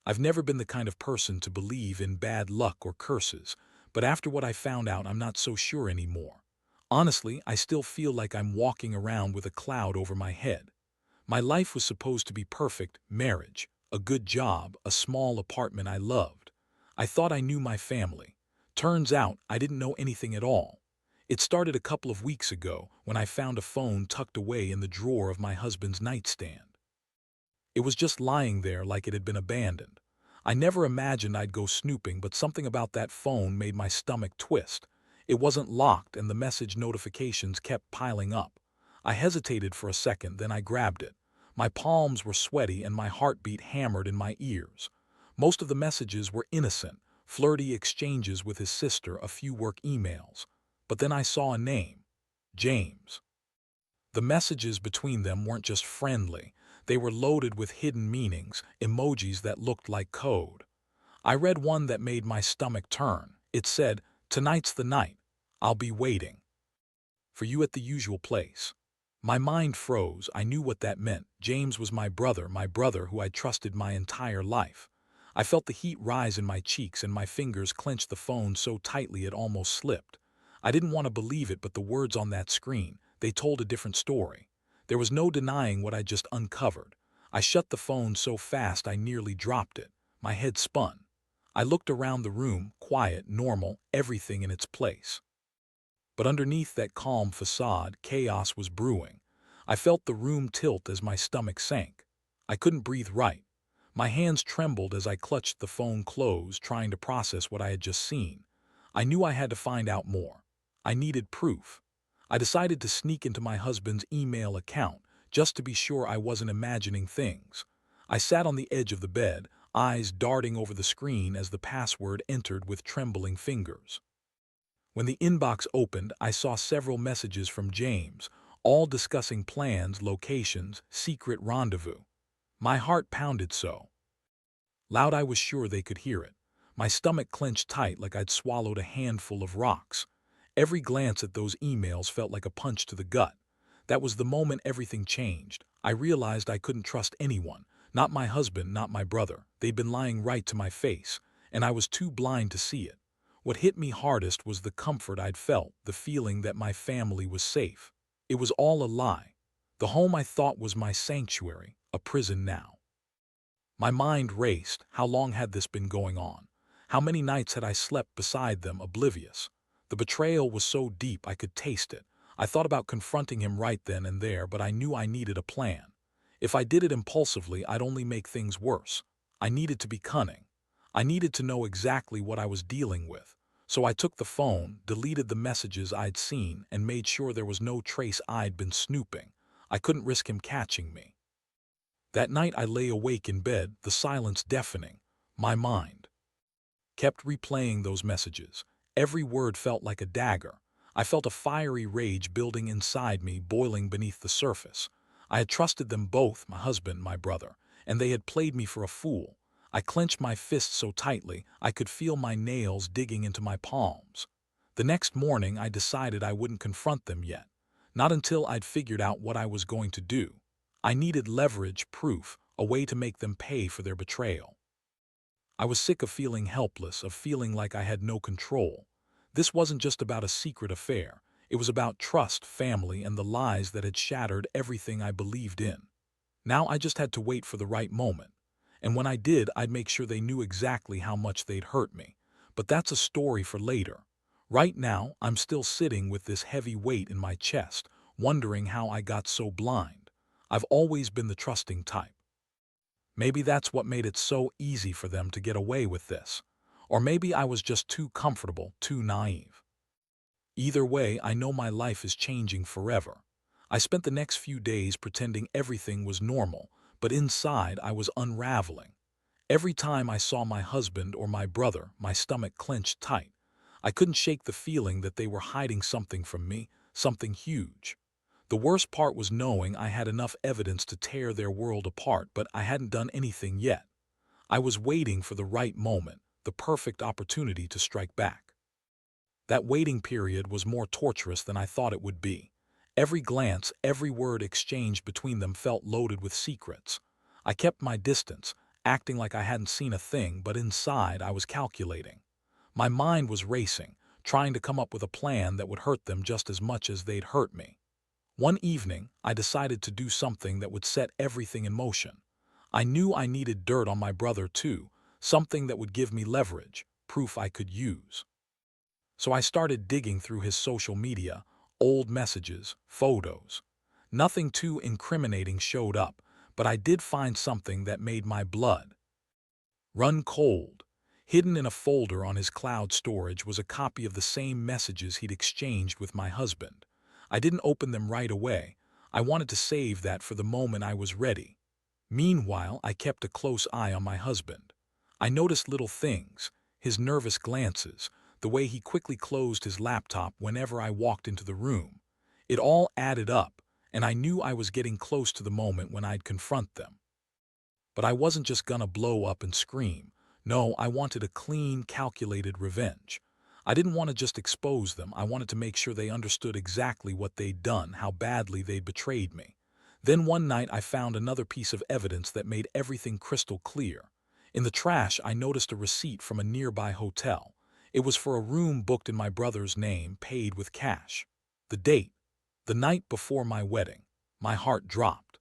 I've never been the kind of person to believe in bad luck or curses, but after what I found out, I'm not so sure anymore. Honestly, I still feel like I'm walking around with a cloud over my head. My life was supposed to be perfect: marriage, a good job, a small apartment I loved. I thought I knew my family. Turns out I didn't know anything at all. It started a couple of weeks ago when I found a phone tucked away in the drawer of my husband's nightstand. It was just lying there like it had been abandoned. I never imagined I'd go snooping, but something about that phone made my stomach twist. It wasn't locked, and the message notifications kept piling up. I hesitated for a second, then I grabbed it. My palms were sweaty and my heartbeat hammered in my ears. Most of the messages were innocent, flirty exchanges with his sister, a few work emails. But then I saw a name: James. The messages between them weren't just friendly, they were loaded with hidden meanings, emojis that looked like code. I read one that made my stomach turn. It said, "Tonight's the night. I'll be waiting for you at the usual place." My mind froze. I knew what that meant. James was my brother who I'd trusted my entire life. I felt the heat rise in my cheeks and my fingers clenched the phone so tightly it almost slipped. I didn't want to believe it, but the words on that screen, they told a different story. There was no denying what I just uncovered. I shut the phone so fast I nearly dropped it. My head spun. I looked around the room, quiet, normal, everything in its place. But underneath that calm facade, chaos was brewing. I felt the room tilt as my stomach sank. I couldn't breathe right. My hands trembled as I clutched the phone closed, trying to process what I had just seen. I knew I had to find out more. I needed proof. I decided to sneak into my husband's email account, just to be sure I wasn't imagining things. I sat on the edge of the bed, eyes darting over the screen as the password entered with trembling fingers. When the inbox opened, I saw several messages from James, all discussing plans, locations, secret rendezvous. My heart pounded so loud I was sure they could hear it. My stomach clenched tight like I'd swallowed a handful of rocks. Every glance at those emails felt like a punch to the gut. That was the moment everything changed. I realized I couldn't trust anyone, not my husband, not my brother. They'd been lying right to my face, and I was too blind to see it. What hit me hardest was the comfort I'd felt, the feeling that my family was safe. It was all a lie. The home I thought was my sanctuary, a prison now. My mind raced. How long had this been going on? How many nights had I slept beside them, oblivious? The betrayal was so deep I could taste it. I thought about confronting him right then and there, but I knew I needed a plan. If I did it impulsively, I'd only make things worse. I needed to be cunning. I needed to know exactly what I was dealing with. So I took the phone, deleted the messages I'd seen, and made sure there was no trace I'd been snooping. I couldn't risk him catching me. That night I lay awake in bed, the silence deafening. My mind kept replaying those messages. Every word felt like a dagger. I felt a fiery rage building inside me, boiling beneath the surface. I had trusted them both, my husband, my brother, and they had played me for a fool. I clenched my fists so tightly I could feel my nails digging into my palms. The next morning I decided I wouldn't confront them yet. Not until I'd figured out what I was going to do. I needed leverage, proof, a way to make them pay for their betrayal. I was sick of feeling helpless, of feeling like I had no control. This wasn't just about a secret affair. It was about trust, family, and the lies that had shattered everything I believed in. Now I just had to wait for the right moment. And when I did, I'd make sure they knew exactly how much they'd hurt me. But that's a story for later. Right now, I'm still sitting with this heavy weight in my chest, wondering how I got so blind. I've always been the trusting type. Maybe that's what made it so easy for them to get away with this. Or maybe I was just too comfortable, too naive. Either way, I know my life is changing forever. I spent the next few days pretending everything was normal, but inside I was unraveling. Every time I saw my husband or my brother, my stomach clenched tight. I couldn't shake the feeling that they were hiding something from me, something huge. The worst part was knowing I had enough evidence to tear their world apart, but I hadn't done anything yet. I was waiting for the right moment, the perfect opportunity to strike back. That waiting period was more torturous than I thought it would be. Every glance, every word exchanged between them felt loaded with secrets. I kept my distance, acting like I hadn't seen a thing, but inside I was calculating. My mind was racing, trying to come up with a plan that would hurt them just as much as they'd hurt me. One evening, I decided to do something that would set everything in motion. I knew I needed dirt on my brother too, something that would give me leverage, proof I could use. So I started digging through his social media, old messages, photos. Nothing too incriminating showed up, but I did find something that made my blood run cold. Hidden in a folder on his cloud storage was a copy of the same messages he'd exchanged with my husband. I didn't open them right away. I wanted to save that for the moment I was ready. Meanwhile, I kept a close eye on my husband. I noticed little things, his nervous glances, the way he quickly closed his laptop whenever I walked into the room. It all added up, and I knew I was getting close to the moment when I'd confront them. But I wasn't just gonna blow up and scream. No, I wanted a clean, calculated revenge. I didn't want to just expose them. I wanted to make sure they understood exactly what they'd done, how badly they'd betrayed me. Then one night I found another piece of evidence that made everything crystal clear. In the trash, I noticed a receipt from a nearby hotel. It was for a room booked in my brother's name, paid with cash. The date, the night before my wedding. My heart dropped.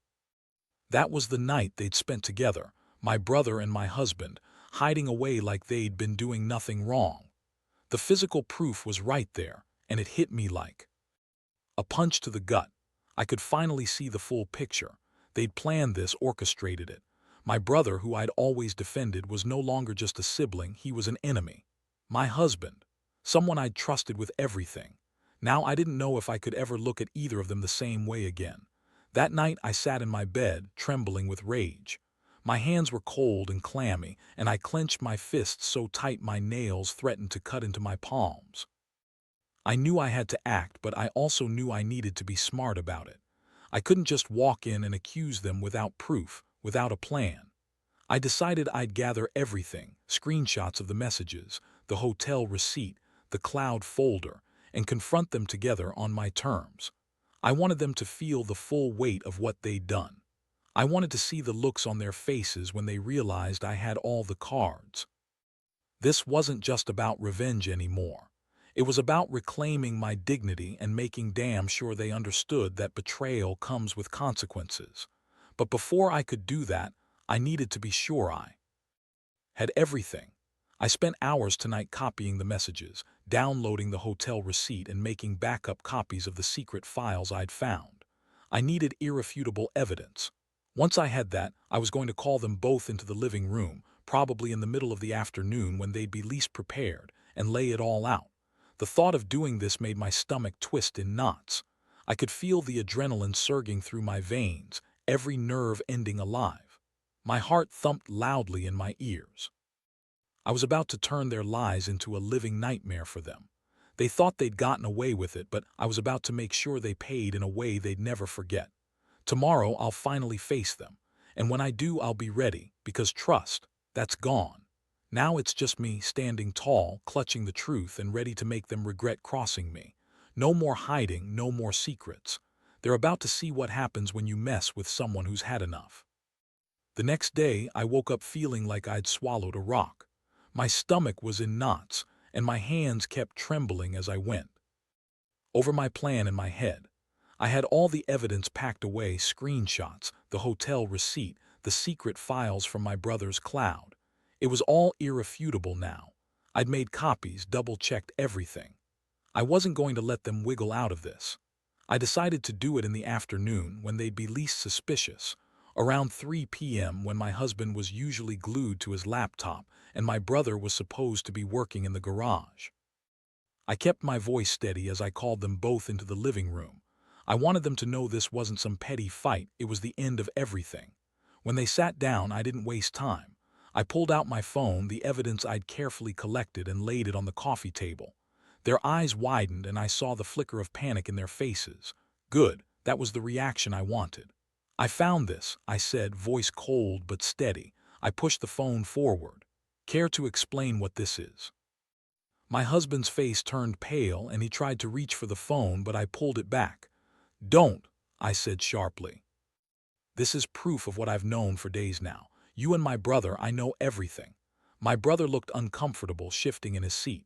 That was the night they'd spent together, my brother and my husband, hiding away like they'd been doing nothing wrong. The physical proof was right there, and it hit me like a punch to the gut. I could finally see the full picture. They'd planned this, orchestrated it. My brother, who I'd always defended, was no longer just a sibling, he was an enemy. My husband, someone I'd trusted with everything. Now I didn't know if I could ever look at either of them the same way again. That night I sat in my bed, trembling with rage. My hands were cold and clammy, and I clenched my fists so tight my nails threatened to cut into my palms. I knew I had to act, but I also knew I needed to be smart about it. I couldn't just walk in and accuse them without proof, without a plan. I decided I'd gather everything, screenshots of the messages, the hotel receipt, the cloud folder, and confront them together on my terms. I wanted them to feel the full weight of what they'd done. I wanted to see the looks on their faces when they realized I had all the cards. This wasn't just about revenge anymore. It was about reclaiming my dignity and making damn sure they understood that betrayal comes with consequences. But before I could do that, I needed to be sure I had everything. I spent hours tonight copying the messages, downloading the hotel receipt, and making backup copies of the secret files I'd found. I needed irrefutable evidence. Once I had that, I was going to call them both into the living room, probably in the middle of the afternoon when they'd be least prepared, and lay it all out. The thought of doing this made my stomach twist in knots. I could feel the adrenaline surging through my veins, every nerve ending alive. My heart thumped loudly in my ears. I was about to turn their lies into a living nightmare for them. They thought they'd gotten away with it, but I was about to make sure they paid in a way they'd never forget. Tomorrow I'll finally face them, and when I do I'll be ready, because trust, that's gone. Now it's just me standing tall, clutching the truth, and ready to make them regret crossing me. No more hiding, no more secrets. They're about to see what happens when you mess with someone who's had enough. The next day I woke up feeling like I'd swallowed a rock. My stomach was in knots, and my hands kept trembling as I went over my plan in my head. I had all the evidence packed away, screenshots, the hotel receipt, the secret files from my brother's cloud. It was all irrefutable now. I'd made copies, double-checked everything. I wasn't going to let them wiggle out of this. I decided to do it in the afternoon when they'd be least suspicious, around 3 p.m. when my husband was usually glued to his laptop and my brother was supposed to be working in the garage. I kept my voice steady as I called them both into the living room. I wanted them to know this wasn't some petty fight, it was the end of everything. When they sat down, I didn't waste time. I pulled out my phone, the evidence I'd carefully collected, and laid it on the coffee table. Their eyes widened and I saw the flicker of panic in their faces. Good, that was the reaction I wanted. I found this, I said, voice cold but steady. I pushed the phone forward. Care to explain what this is? My husband's face turned pale and he tried to reach for the phone, but I pulled it back. Don't, I said sharply. This is proof of what I've known for days now. You and my brother, I know everything." My brother looked uncomfortable, shifting in his seat.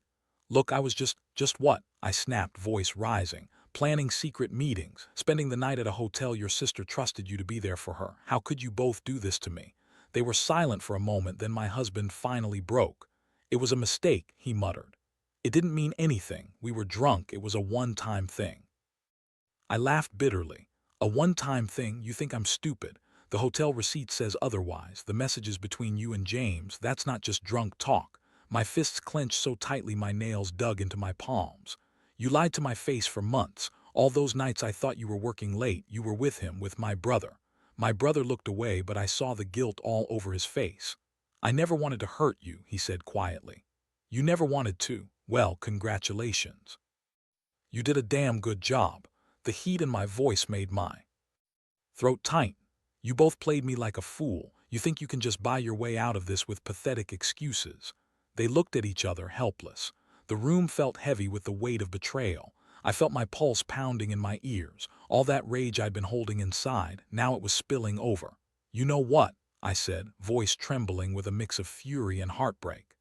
"Look, I was just what?" I snapped, voice rising. "Planning secret meetings, spending the night at a hotel your sister trusted you to be there for her. How could you both do this to me?" They were silent for a moment, then my husband finally broke. "It was a mistake," he muttered. "It didn't mean anything. We were drunk. It was a one-time thing." I laughed bitterly. "A one-time thing? You think I'm stupid? The hotel receipt says otherwise. The messages between you and James, that's not just drunk talk." My fists clenched so tightly my nails dug into my palms. "You lied to my face for months. All those nights I thought you were working late, you were with him, with my brother." My brother looked away, but I saw the guilt all over his face. "I never wanted to hurt you," he said quietly. "You never wanted to? Well, congratulations. You did a damn good job." The heat in my voice made my throat tight. "You both played me like a fool. You think you can just buy your way out of this with pathetic excuses." They looked at each other, helpless. The room felt heavy with the weight of betrayal. I felt my pulse pounding in my ears. All that rage I'd been holding inside, now it was spilling over. "You know what?" I said, voice trembling with a mix of fury and heartbreak.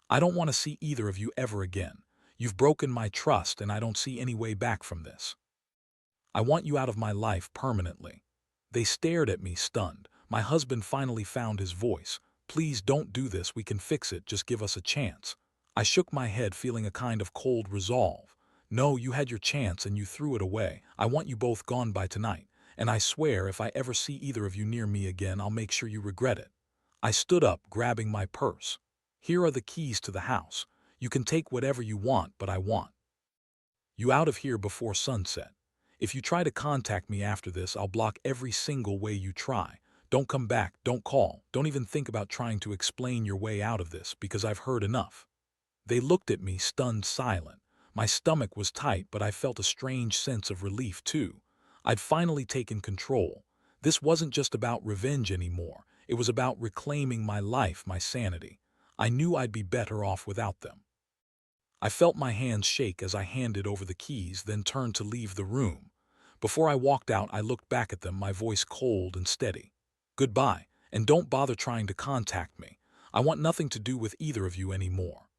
"I don't want to see either of you ever again. You've broken my trust, and I don't see any way back from this. I want you out of my life permanently." They stared at me, stunned. My husband finally found his voice. "Please don't do this. We can fix it. Just give us a chance." I shook my head, feeling a kind of cold resolve. "No, you had your chance and you threw it away. I want you both gone by tonight. And I swear if I ever see either of you near me again, I'll make sure you regret it." I stood up, grabbing my purse. "Here are the keys to the house. You can take whatever you want, but I want you out of here before sunset. If you try to contact me after this, I'll block every single way you try. Don't come back, don't call, don't even think about trying to explain your way out of this, because I've heard enough." They looked at me, stunned, silent. My stomach was tight, but I felt a strange sense of relief, too. I'd finally taken control. This wasn't just about revenge anymore. It was about reclaiming my life, my sanity. I knew I'd be better off without them. I felt my hands shake as I handed over the keys, then turned to leave the room. Before I walked out, I looked back at them, my voice cold and steady. "Goodbye, and don't bother trying to contact me. I want nothing to do with either of you anymore."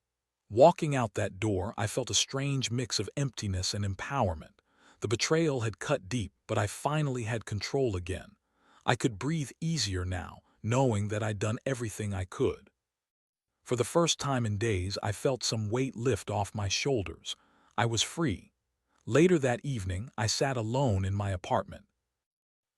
Walking out that door, I felt a strange mix of emptiness and empowerment. The betrayal had cut deep, but I finally had control again. I could breathe easier now, knowing that I'd done everything I could. For the first time in days, I felt some weight lift off my shoulders. I was free. Later that evening, I sat alone in my apartment,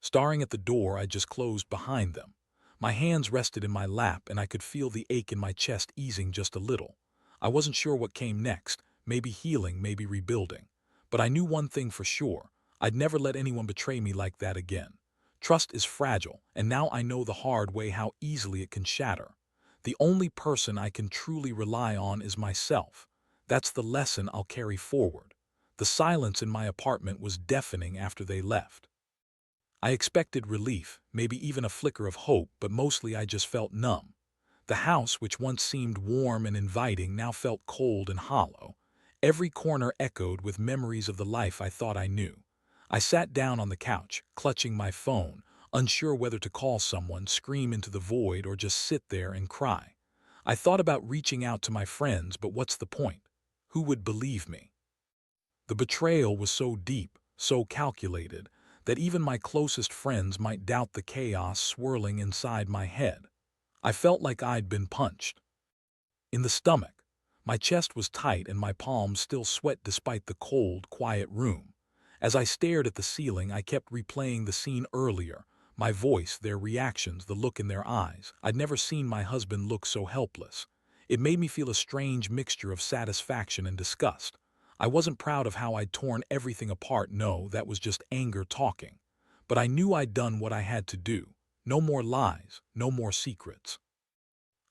staring at the door I just closed behind them. My hands rested in my lap, and I could feel the ache in my chest easing just a little. I wasn't sure what came next, maybe healing, maybe rebuilding. But I knew one thing for sure: I'd never let anyone betray me like that again. Trust is fragile, and now I know the hard way how easily it can shatter. The only person I can truly rely on is myself. That's the lesson I'll carry forward. The silence in my apartment was deafening after they left. I expected relief, maybe even a flicker of hope, but mostly I just felt numb. The house, which once seemed warm and inviting, now felt cold and hollow. Every corner echoed with memories of the life I thought I knew. I sat down on the couch, clutching my phone, unsure whether to call someone, scream into the void, or just sit there and cry. I thought about reaching out to my friends, but what's the point? Who would believe me? The betrayal was so deep, so calculated, that even my closest friends might doubt the chaos swirling inside my head. I felt like I'd been punched in the stomach. My chest was tight and my palms still sweat despite the cold, quiet room. As I stared at the ceiling, I kept replaying the scene earlier, my voice, their reactions, the look in their eyes. I'd never seen my husband look so helpless. It made me feel a strange mixture of satisfaction and disgust. I wasn't proud of how I'd torn everything apart, no, that was just anger talking. But I knew I'd done what I had to do. No more lies, no more secrets.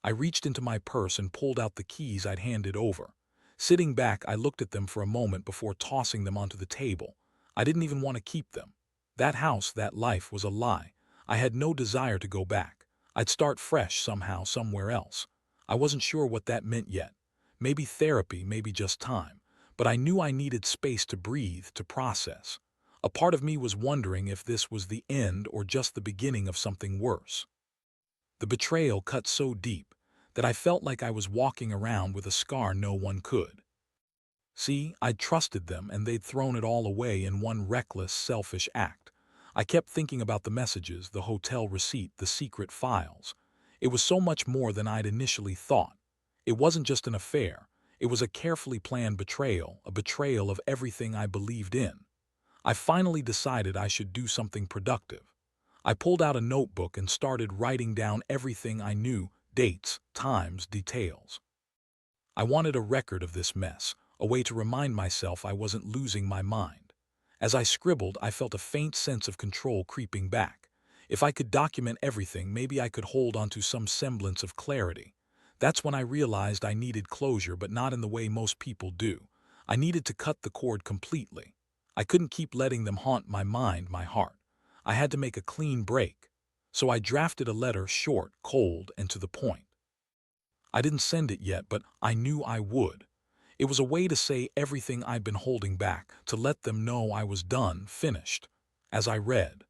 I reached into my purse and pulled out the keys I'd handed over. Sitting back, I looked at them for a moment before tossing them onto the table. I didn't even want to keep them. That house, that life was a lie. I had no desire to go back. I'd start fresh somehow, somewhere else. I wasn't sure what that meant yet. Maybe therapy, maybe just time. But I knew I needed space to breathe, to process. A part of me was wondering if this was the end or just the beginning of something worse. The betrayal cut so deep that I felt like I was walking around with a scar no one could. See, I'd trusted them and they'd thrown it all away in one reckless, selfish act. I kept thinking about the messages, the hotel receipt, the secret files. It was so much more than I'd initially thought. It wasn't just an affair. It was a carefully planned betrayal, a betrayal of everything I believed in. I finally decided I should do something productive. I pulled out a notebook and started writing down everything I knew, dates, times, details. I wanted a record of this mess, a way to remind myself I wasn't losing my mind. As I scribbled, I felt a faint sense of control creeping back. If I could document everything, maybe I could hold onto some semblance of clarity. That's when I realized I needed closure, but not in the way most people do. I needed to cut the cord completely. I couldn't keep letting them haunt my mind, my heart. I had to make a clean break. So I drafted a letter, short, cold, and to the point. I didn't send it yet, but I knew I would. It was a way to say everything I'd been holding back, to let them know I was done, finished. As I read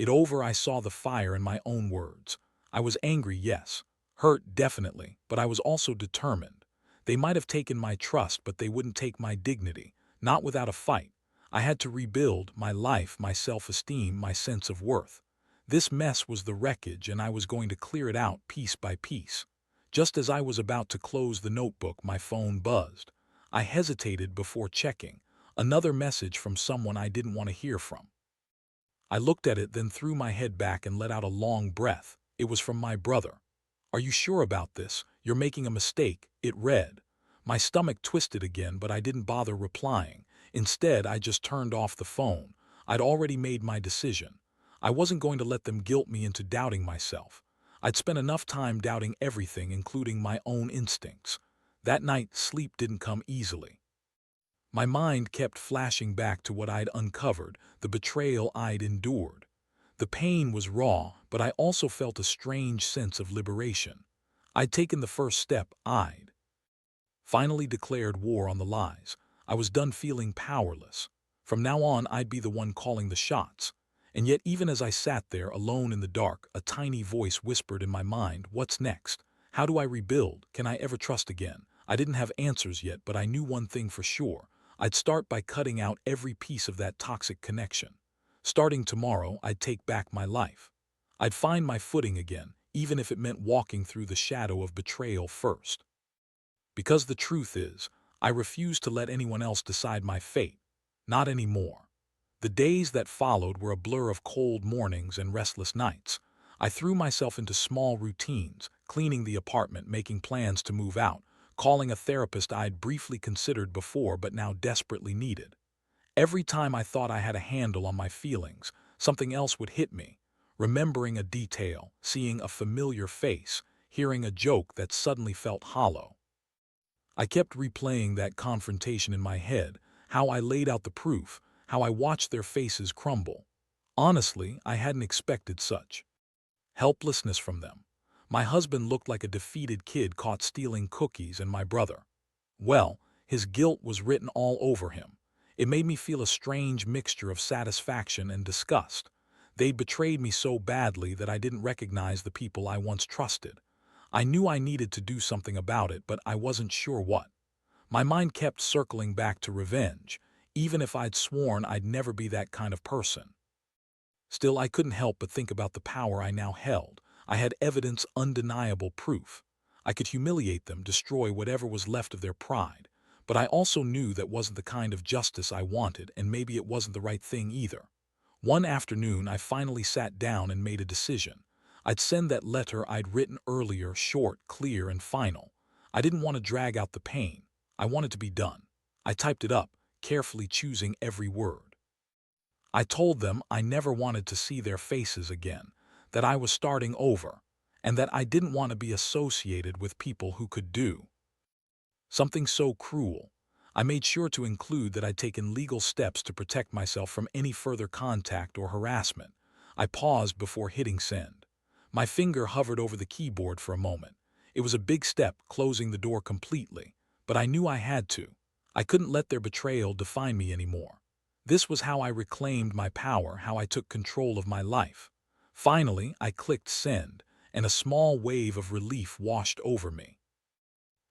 it over, I saw the fire in my own words. I was angry, yes. Hurt, definitely, but I was also determined. They might have taken my trust, but they wouldn't take my dignity, not without a fight. I had to rebuild my life, my self-esteem, my sense of worth. This mess was the wreckage, and I was going to clear it out piece by piece. Just as I was about to close the notebook, my phone buzzed. I hesitated before checking. Another message from someone I didn't want to hear from. I looked at it, then threw my head back and let out a long breath. It was from my brother. "Are you sure about this? You're making a mistake," it read. My stomach twisted again, but I didn't bother replying. Instead, I just turned off the phone. I'd already made my decision. I wasn't going to let them guilt me into doubting myself. I'd spent enough time doubting everything, including my own instincts. That night, sleep didn't come easily. My mind kept flashing back to what I'd uncovered, the betrayal I'd endured. The pain was raw, but I also felt a strange sense of liberation. I'd taken the first step. I'd finally declared war on the lies. I was done feeling powerless. From now on, I'd be the one calling the shots. And yet, even as I sat there alone in the dark, a tiny voice whispered in my mind, "What's next? How do I rebuild? Can I ever trust again?" I didn't have answers yet, but I knew one thing for sure. I'd start by cutting out every piece of that toxic connection. Starting tomorrow, I'd take back my life. I'd find my footing again, even if it meant walking through the shadow of betrayal first. Because the truth is, I refused to let anyone else decide my fate. Not anymore. The days that followed were a blur of cold mornings and restless nights. I threw myself into small routines, cleaning the apartment, making plans to move out, calling a therapist I'd briefly considered before but now desperately needed. Every time I thought I had a handle on my feelings, something else would hit me. Remembering a detail, seeing a familiar face, hearing a joke that suddenly felt hollow. I kept replaying that confrontation in my head, how I laid out the proof, how I watched their faces crumble. Honestly, I hadn't expected such helplessness from them. My husband looked like a defeated kid caught stealing cookies, and my brother, well, his guilt was written all over him. It made me feel a strange mixture of satisfaction and disgust. They'd betrayed me so badly that I didn't recognize the people I once trusted. I knew I needed to do something about it, but I wasn't sure what. My mind kept circling back to revenge, even if I'd sworn I'd never be that kind of person. Still, I couldn't help but think about the power I now held. I had evidence, undeniable proof. I could humiliate them, destroy whatever was left of their pride. But I also knew that wasn't the kind of justice I wanted, and maybe it wasn't the right thing either. One afternoon, I finally sat down and made a decision. I'd send that letter I'd written earlier, short, clear, and final. I didn't want to drag out the pain. I wanted to be done. I typed it up, carefully choosing every word. I told them I never wanted to see their faces again, that I was starting over, and that I didn't want to be associated with people who could do something so cruel. I made sure to include that I'd taken legal steps to protect myself from any further contact or harassment. I paused before hitting send. My finger hovered over the keyboard for a moment. It was a big step, closing the door completely, but I knew I had to. I couldn't let their betrayal define me anymore. This was how I reclaimed my power, how I took control of my life. Finally, I clicked send, and a small wave of relief washed over me.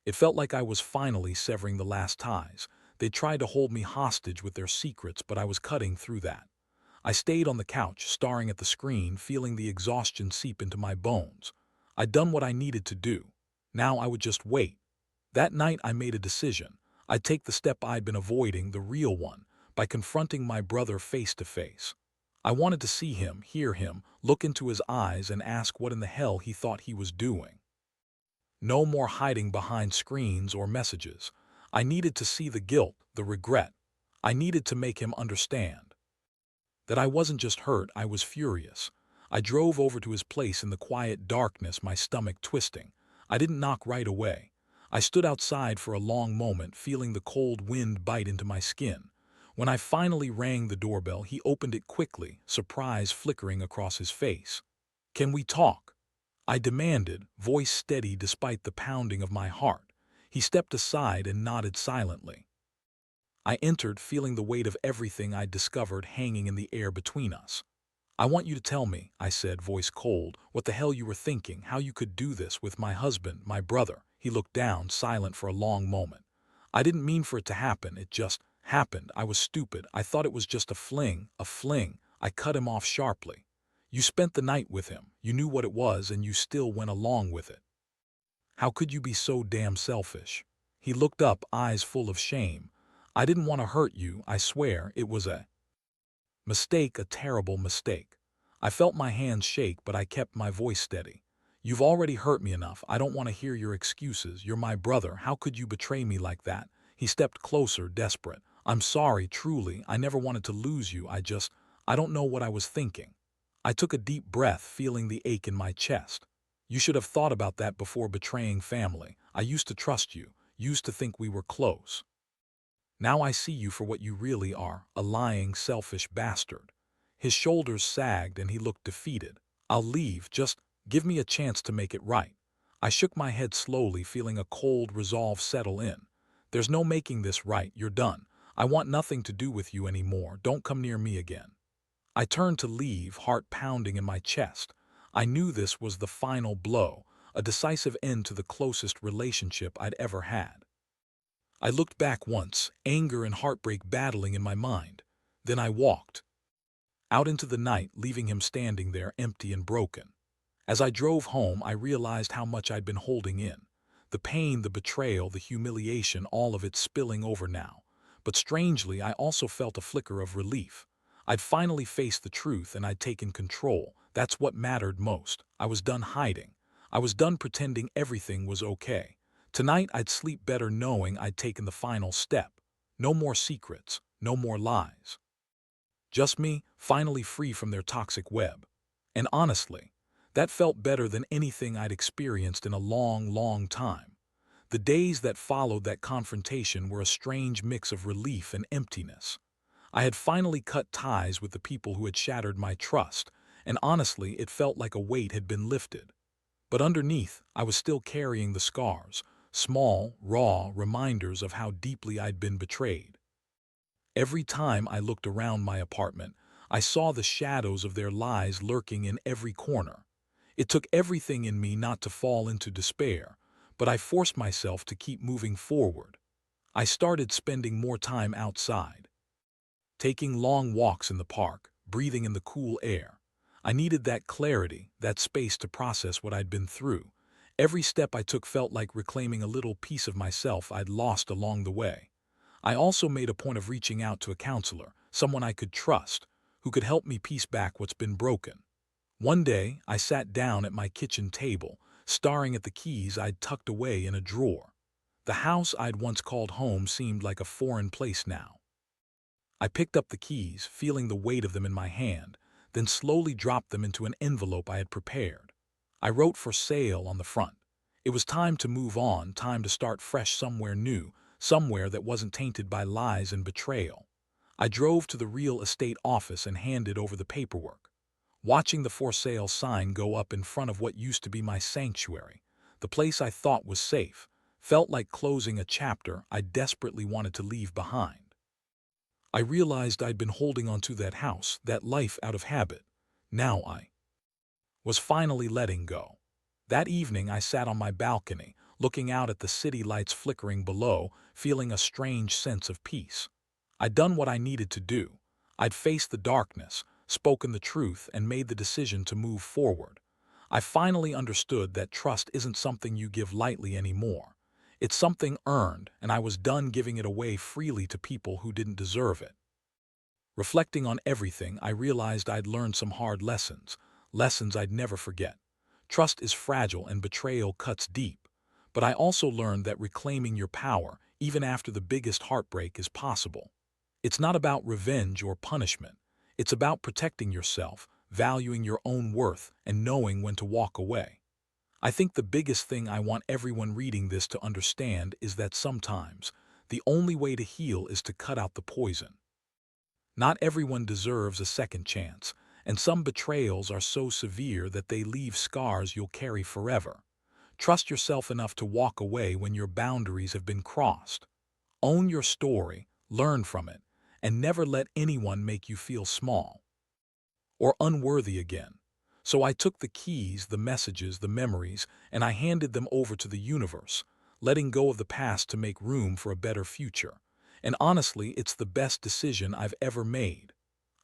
It felt like I was finally severing the last ties. They tried to hold me hostage with their secrets, but I was cutting through that. I stayed on the couch, staring at the screen, feeling the exhaustion seep into my bones. I'd done what I needed to do. Now I would just wait. That night I made a decision. I'd take the step I'd been avoiding, the real one, by confronting my brother face to face. I wanted to see him, hear him, look into his eyes and ask what in the hell he thought he was doing. No more hiding behind screens or messages. I needed to see the guilt, the regret. I needed to make him understand that I wasn't just hurt, I was furious. I drove over to his place in the quiet darkness, my stomach twisting. I didn't knock right away. I stood outside for a long moment, feeling the cold wind bite into my skin. When I finally rang the doorbell, he opened it quickly, surprise flickering across his face. "Can we talk?" I demanded, voice steady despite the pounding of my heart. He stepped aside and nodded silently. I entered, feeling the weight of everything I'd discovered hanging in the air between us. "I want you to tell me," I said, voice cold, "what the hell you were thinking, how you could do this with my husband, my brother." He looked down, silent for a long moment. "I didn't mean for it to happen, it just happened. I was stupid. I thought it was just a fling, a fling." I cut him off sharply. "You spent the night with him. You knew what it was and you still went along with it. How could you be so damn selfish?" He looked up, eyes full of shame. "I didn't want to hurt you, I swear. It was a mistake, a terrible mistake." I felt my hands shake, but I kept my voice steady. "You've already hurt me enough. I don't want to hear your excuses. You're my brother. How could you betray me like that?" He stepped closer, desperate. "I'm sorry, truly. I never wanted to lose you. I don't know what I was thinking." I took a deep breath, feeling the ache in my chest. "You should have thought about that before betraying family. I used to trust you, used to think we were close. Now I see you for what you really are, a lying, selfish bastard." His shoulders sagged and he looked defeated. "I'll leave, just give me a chance to make it right." I shook my head slowly, feeling a cold resolve settle in. "There's no making this right, you're done. I want nothing to do with you anymore. Don't come near me again." I turned to leave, heart pounding in my chest. I knew this was the final blow, a decisive end to the closest relationship I'd ever had. I looked back once, anger and heartbreak battling in my mind. Then I walked out into the night, leaving him standing there empty and broken. As I drove home, I realized how much I'd been holding in. The pain, the betrayal, the humiliation, all of it spilling over now. But strangely, I also felt a flicker of relief. I'd finally faced the truth and I'd taken control. That's what mattered most. I was done hiding. I was done pretending everything was okay. Tonight I'd sleep better knowing I'd taken the final step. No more secrets, no more lies. Just me, finally free from their toxic web. And honestly, that felt better than anything I'd experienced in a long, long time. The days that followed that confrontation were a strange mix of relief and emptiness. I had finally cut ties with the people who had shattered my trust, and honestly, it felt like a weight had been lifted. But underneath, I was still carrying the scars, small, raw reminders of how deeply I'd been betrayed. Every time I looked around my apartment, I saw the shadows of their lies lurking in every corner. It took everything in me not to fall into despair, but I forced myself to keep moving forward. I started spending more time outside, taking long walks in the park, breathing in the cool air. I needed that clarity, that space to process what I'd been through. Every step I took felt like reclaiming a little piece of myself I'd lost along the way. I also made a point of reaching out to a counselor, someone I could trust, who could help me piece back what's been broken. One day, I sat down at my kitchen table, staring at the keys I'd tucked away in a drawer. The house I'd once called home seemed like a foreign place now. I picked up the keys, feeling the weight of them in my hand, then slowly dropped them into an envelope I had prepared. I wrote "for sale" on the front. It was time to move on, time to start fresh somewhere new, somewhere that wasn't tainted by lies and betrayal. I drove to the real estate office and handed over the paperwork. Watching the "for sale" sign go up in front of what used to be my sanctuary, the place I thought was safe, felt like closing a chapter I desperately wanted to leave behind. I realized I'd been holding on to that house, that life out of habit. Now I was finally letting go. That evening I sat on my balcony, looking out at the city lights flickering below, feeling a strange sense of peace. I'd done what I needed to do. I'd faced the darkness, spoken the truth, and made the decision to move forward. I finally understood that trust isn't something you give lightly anymore. It's something earned, and I was done giving it away freely to people who didn't deserve it. Reflecting on everything, I realized I'd learned some hard lessons, lessons I'd never forget. Trust is fragile and betrayal cuts deep. But I also learned that reclaiming your power, even after the biggest heartbreak, is possible. It's not about revenge or punishment. It's about protecting yourself, valuing your own worth, and knowing when to walk away. I think the biggest thing I want everyone reading this to understand is that sometimes the only way to heal is to cut out the poison. Not everyone deserves a second chance, and some betrayals are so severe that they leave scars you'll carry forever. Trust yourself enough to walk away when your boundaries have been crossed. Own your story, learn from it, and never let anyone make you feel small or unworthy again. So I took the keys, the messages, the memories, and I handed them over to the universe, letting go of the past to make room for a better future. And honestly, it's the best decision I've ever made.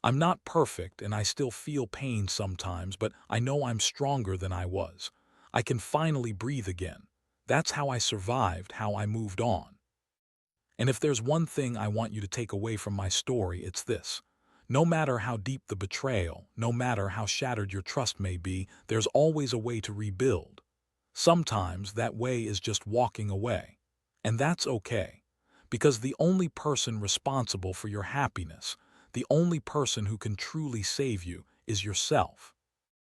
I'm not perfect and I still feel pain sometimes, but I know I'm stronger than I was. I can finally breathe again. That's how I survived, how I moved on. And if there's one thing I want you to take away from my story, it's this. No matter how deep the betrayal, no matter how shattered your trust may be, there's always a way to rebuild. Sometimes that way is just walking away. And that's okay. Because the only person responsible for your happiness, the only person who can truly save you, is yourself.